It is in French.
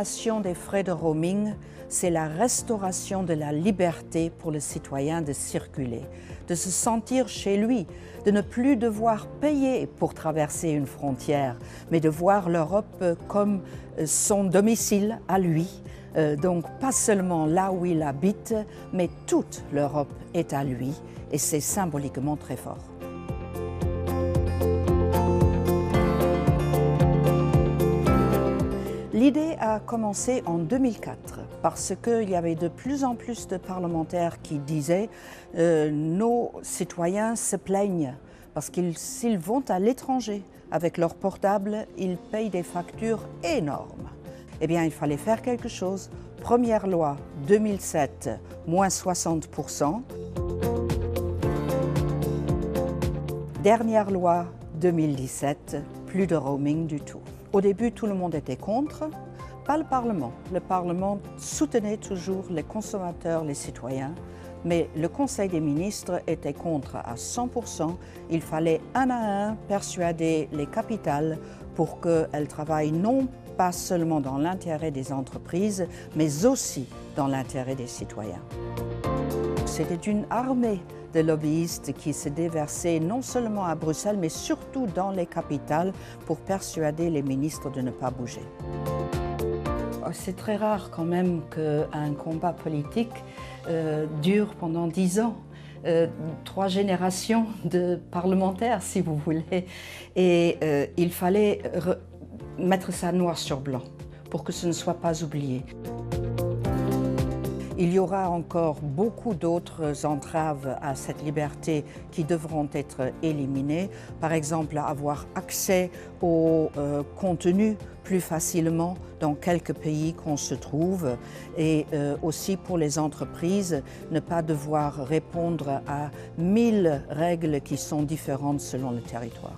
L'élimination des frais de roaming, c'est la restauration de la liberté pour le citoyen de circuler, de se sentir chez lui, de ne plus devoir payer pour traverser une frontière, mais de voir l'Europe comme son domicile à lui. Donc pas seulement là où il habite, mais toute l'Europe est à lui et c'est symboliquement très fort. L'idée a commencé en 2004 parce qu'il y avait de plus en plus de parlementaires qui disaient nos citoyens se plaignent parce qu'ils s'ils vont à l'étranger avec leur portable, ils payent des factures énormes. Eh bien, il fallait faire quelque chose. Première loi 2007, moins 60%. Dernière loi 2017, plus de roaming du tout. Au début, tout le monde était contre, pas le Parlement. Le Parlement soutenait toujours les consommateurs, les citoyens, mais le Conseil des ministres était contre à 100%. Il fallait un à un persuader les capitales pour qu'elles travaillent non pas seulement dans l'intérêt des entreprises, mais aussi dans l'intérêt des citoyens. C'était une armée de lobbyistes qui se déversaient non seulement à Bruxelles, mais surtout dans les capitales pour persuader les ministres de ne pas bouger. C'est très rare quand même qu'un combat politique dure pendant 10 ans. 3 générations de parlementaires, si vous voulez. Et il fallait mettre ça noir sur blanc pour que ce ne soit pas oublié. Il y aura encore beaucoup d'autres entraves à cette liberté qui devront être éliminées. Par exemple, avoir accès au contenu plus facilement dans quelques pays qu'on se trouve et aussi pour les entreprises, ne pas devoir répondre à 1000 règles qui sont différentes selon le territoire.